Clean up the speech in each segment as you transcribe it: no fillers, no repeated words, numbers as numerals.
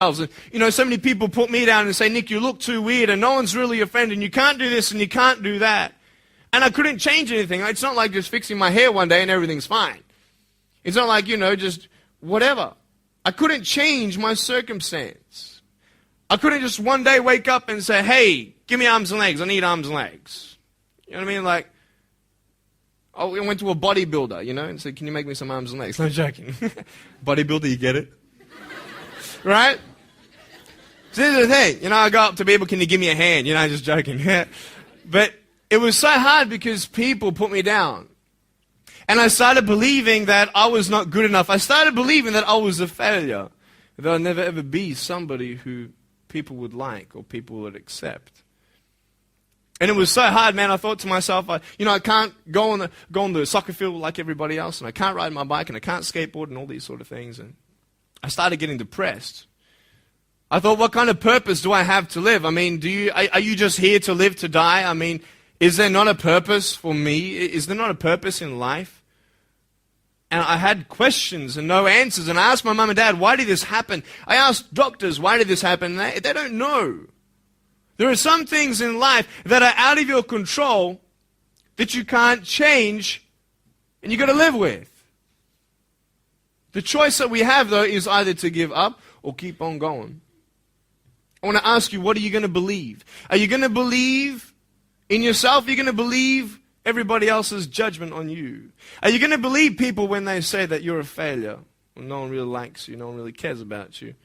And, so many people put me down and say, Nick, you look too weird and no one's really your friend and you can't do this and you can't do that. And I couldn't change anything. It's not like just fixing my hair one day and everything's fine. It's not like, just whatever. I couldn't change my circumstance. I couldn't just one day wake up and say, hey, give me arms and legs. I need arms and legs. You know what I mean? Like, I went to a bodybuilder, and said, can you make me some arms and legs? No joking. Bodybuilder, you get it? Right? So this is the thing. I go up to people, can you give me a hand? Just joking. But it was so hard because people put me down. And I started believing that I was not good enough. I started believing that I was a failure. That I'd never ever be somebody who people would like or people would accept. And it was so hard, man. I thought to myself, I can't go on the soccer field like everybody else, and I can't ride my bike, and I can't skateboard, and all these sort of things. And I started getting depressed. I thought, what kind of purpose do I have to live? I mean, are you just here to live to die? I mean, is there not a purpose for me? Is there not a purpose in life? And I had questions and no answers. And I asked my mum and dad, why did this happen? I asked doctors, why did this happen? And they don't know. There are some things in life that are out of your control that you can't change and you've got to live with. The choice that we have, though, is either to give up or keep on going. I want to ask you, what are you going to believe? Are you going to believe in yourself? Are you going to believe everybody else's judgment on you? Are you going to believe people when they say that you're a failure? When no one really likes you, no one really cares about you.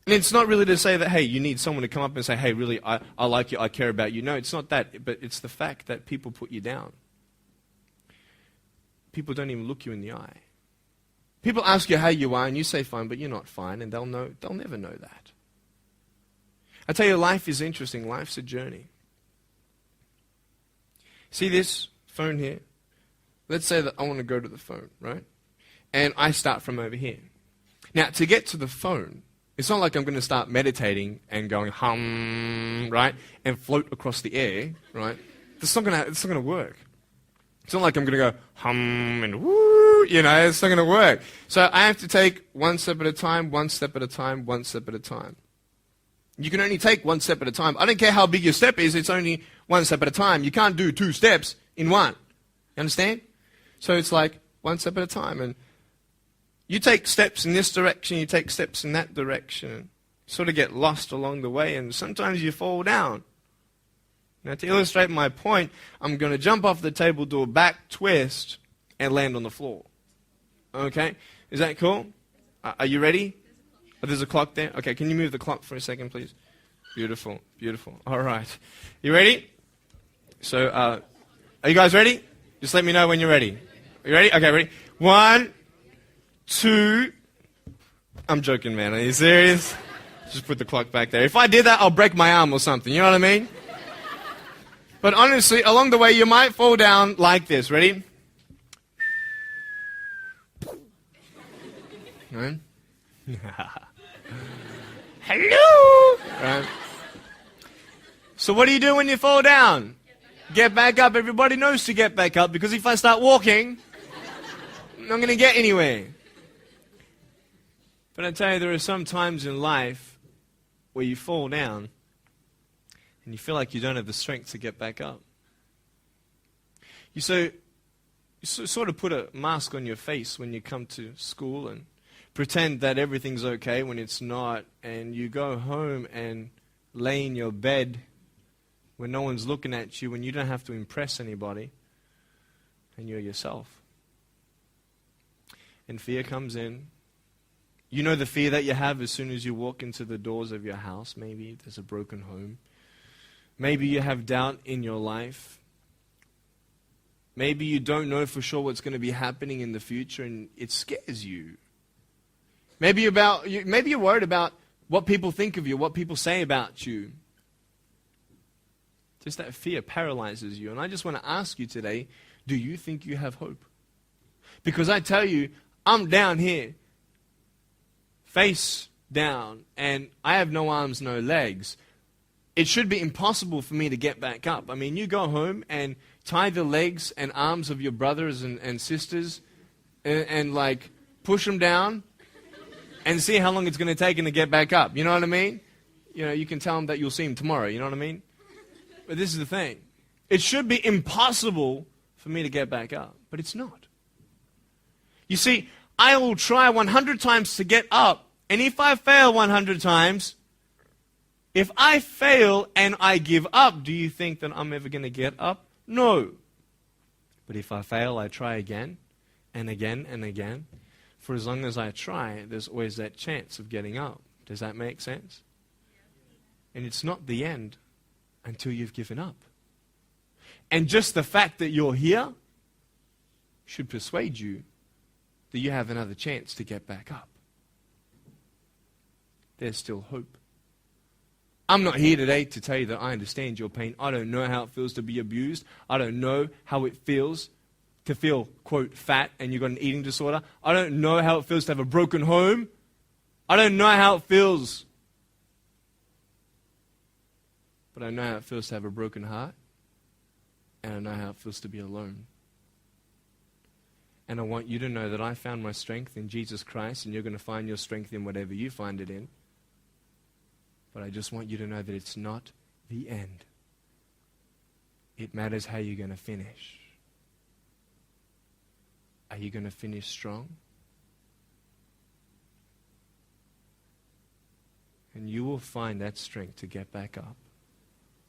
And it's not really to say that, hey, you need someone to come up and say, hey, really, I like you, I care about you. No, it's not that, but it's the fact that people put you down. People don't even look you in the eye. People ask you how you are, and you say fine, but you're not fine, and they'll never know that. I tell you, life is interesting. Life's a journey. See this phone here? Let's say that I want to go to the phone, right? And I start from over here. Now, to get to the phone, it's not like I'm going to start meditating and going hum, right? And float across the air, right? It's not going to work. It's not like I'm going to go hum and woo, it's not going to work. So I have to take one step at a time, one step at a time, one step at a time. You can only take one step at a time. I don't care how big your step is, it's only one step at a time. You can't do 2 steps in one. You understand? So it's like one step at a time. And you take steps in this direction, you take steps in that direction. You sort of get lost along the way, and sometimes you fall down. Now, to illustrate my point, I'm going to jump off the table, do a back twist, and land on the floor. Okay? Is that cool? Are you ready? Oh, there's a clock there? Okay, can you move the clock for a second, please? Beautiful, beautiful. All right. You ready? So, are you guys ready? Just let me know when you're ready. Are you ready? Okay, ready? 1, 2. I'm joking, man. Are you serious? Just put the clock back there. If I did that, I'll break my arm or something. You know what I mean? But honestly, along the way, you might fall down like this. Ready? Right? Hello! Right. So what do you do when you fall down? Get back up. Everybody knows to get back up, because if I start walking, I'm not going to get anywhere. But I tell you, there are some times in life where you fall down and you feel like you don't have the strength to get back up. You sort of put a mask on your face when you come to school and pretend that everything's okay when it's not, and you go home and lay in your bed when no one's looking at you, when you don't have to impress anybody, and you're yourself. And fear comes in. You know the fear that you have as soon as you walk into the doors of your house. Maybe there's a broken home. Maybe you have doubt in your life. Maybe you don't know for sure what's going to be happening in the future, and it scares you. Maybe you're worried about what people think of you, what people say about you. Just that fear paralyzes you. And I just want to ask you today, do you think you have hope? Because I tell you, I'm down here, face down, and I have no arms, no legs. It should be impossible for me to get back up. I mean, you go home and tie the legs and arms of your brothers and sisters and like push them down, and see how long it's going to take him to get back up. You know what I mean? You can tell him that you'll see him tomorrow. You know what I mean? But this is the thing. It should be impossible for me to get back up, but it's not. You see, I will try 100 times to get up, and if I fail 100 times, if I fail and I give up, do you think that I'm ever going to get up? No. But if I fail, I try again and again and again. For as long as I try, there's always that chance of getting up. Does that make sense? And it's not the end until you've given up. And just the fact that you're here should persuade you that you have another chance to get back up. There's still hope. I'm not here today to tell you that I understand your pain. I don't know how it feels to be abused. I don't know how it feels to feel, quote, fat and you've got an eating disorder. I don't know how it feels to have a broken home. I don't know how it feels. But I know how it feels to have a broken heart. And I know how it feels to be alone. And I want you to know that I found my strength in Jesus Christ, and you're going to find your strength in whatever you find it in. But I just want you to know that it's not the end. It matters how you're going to finish. Are you going to finish strong? And you will find that strength to get back up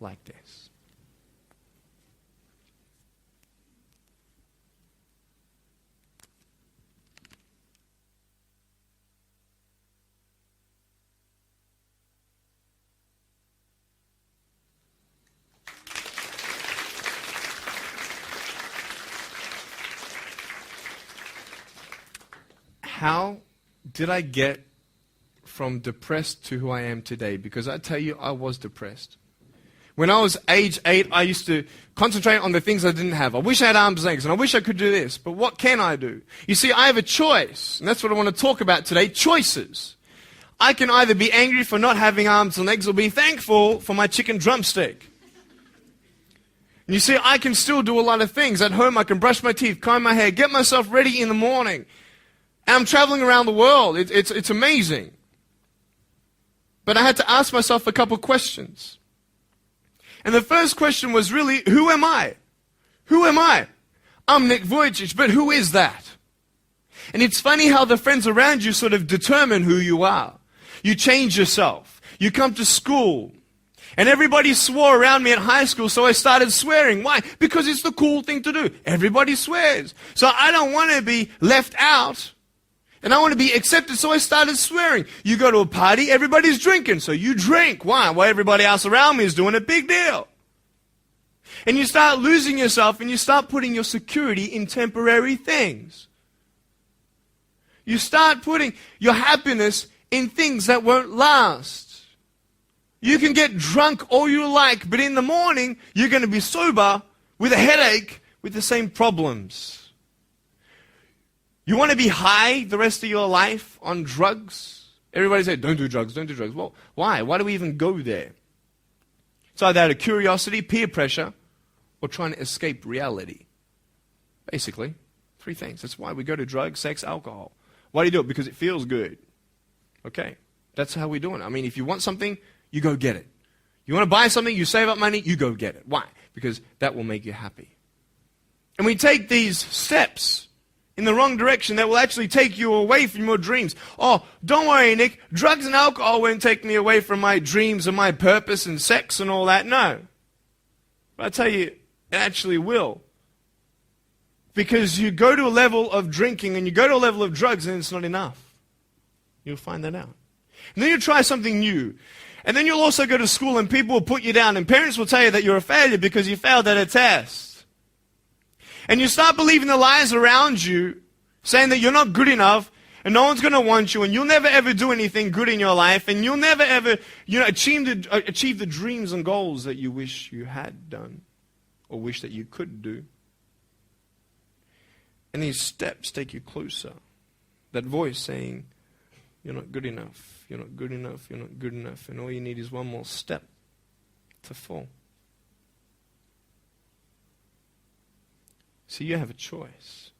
like this. How did I get from depressed to who I am today? Because I tell you, I was depressed. When I was age 8, I used to concentrate on the things I didn't have. I wish I had arms and legs, and I wish I could do this, but what can I do? You see, I have a choice, and that's what I want to talk about today, choices. I can either be angry for not having arms and legs or be thankful for my chicken drumstick. And you see, I can still do a lot of things. At home, I can brush my teeth, comb my hair, get myself ready in the morning. And I'm traveling around the world. It's amazing. But I had to ask myself a couple questions. And the first question was really, who am I? Who am I? I'm Nick Vujicic, but who is that? And it's funny how the friends around you sort of determine who you are. You change yourself. You come to school. And everybody swore around me at high school, so I started swearing. Why? Because it's the cool thing to do. Everybody swears. So I don't want to be left out. And I want to be accepted, so I started swearing. You go to a party, everybody's drinking, so you drink. Why? Well, everybody else around me is doing a big deal. And you start losing yourself, and you start putting your security in temporary things. You start putting your happiness in things that won't last. You can get drunk all you like, but in the morning, you're going to be sober with a headache with the same problems. You want to be high the rest of your life on drugs? Everybody says, don't do drugs, don't do drugs. Well, why? Why do we even go there? It's either out of curiosity, peer pressure, or trying to escape reality. Basically, 3 things. That's why we go to drugs, sex, alcohol. Why do you do it? Because it feels good. Okay, that's how we do it. I mean, if you want something, you go get it. You want to buy something, you save up money, you go get it. Why? Because that will make you happy. And we take these steps in the wrong direction that will actually take you away from your dreams. Oh, don't worry, Nick. Drugs and alcohol won't take me away from my dreams and my purpose and sex and all that. No. But I tell you, it actually will. Because you go to a level of drinking and you go to a level of drugs and it's not enough. You'll find that out. And then you try something new. And then you'll also go to school and people will put you down and parents will tell you that you're a failure because you failed at a test. And you start believing the lies around you, saying that you're not good enough, and no one's going to want you, and you'll never ever do anything good in your life, and you'll never ever, achieve the dreams and goals that you wish you had done, or wish that you could do. And these steps take you closer. That voice saying, you're not good enough, you're not good enough, you're not good enough, and all you need is one more step to fall. So you have a choice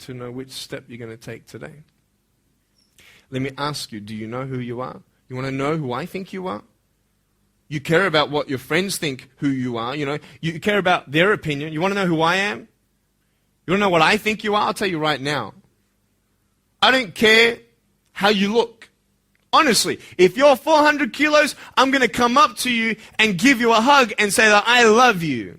to know which step you're going to take today. Let me ask you, do you know who you are? You want to know who I think you are? You care about what your friends think who you are. You care about their opinion. You want to know who I am? You want to know what I think you are? I'll tell you right now. I don't care how you look. Honestly, if you're 400 kilos, I'm going to come up to you and give you a hug and say that I love you.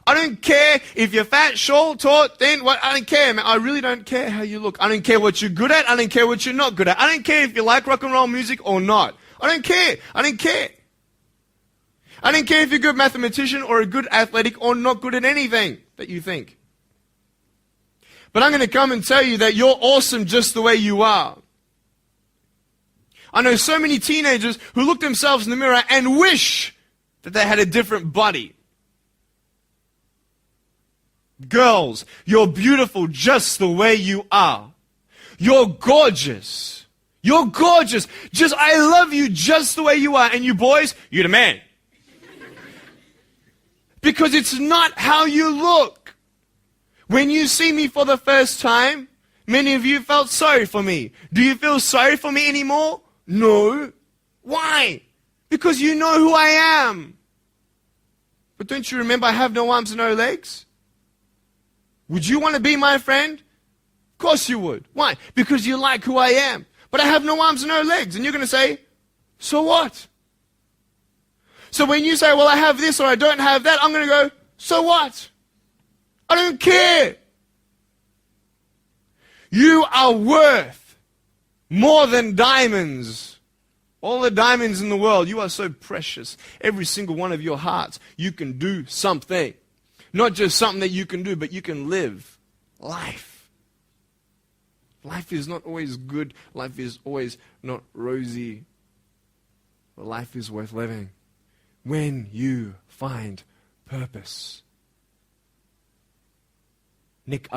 I don't care if you're fat, short, tall, thin, I don't care, man. I really don't care how you look. I don't care what you're good at. I don't care what you're not good at. I don't care if you like rock and roll music or not. I don't care. I don't care. I don't care if you're a good mathematician or a good athletic or not good at anything that you think. But I'm going to come and tell you that you're awesome just the way you are. I know so many teenagers who look themselves in the mirror and wish that they had a different body. Girls, you're beautiful just the way you are. You're gorgeous. You're gorgeous. I love you just the way you are. And you boys, you're the man. Because it's not how you look. When you see me for the first time, many of you felt sorry for me. Do you feel sorry for me anymore? No. Why? Because you know who I am. But don't you remember I have no arms and no legs? Would you want to be my friend? Of course you would. Why? Because you like who I am. But I have no arms and no legs. And you're going to say, so what? So when you say, well, I have this or I don't have that, I'm going to go, so what? I don't care. You are worth more than diamonds. All the diamonds in the world, you are so precious. Every single one of your hearts, you can do something. Not just something that you can do, but you can live life. Life is not always good. Life is always not rosy. But life is worth living when you find purpose. Nick,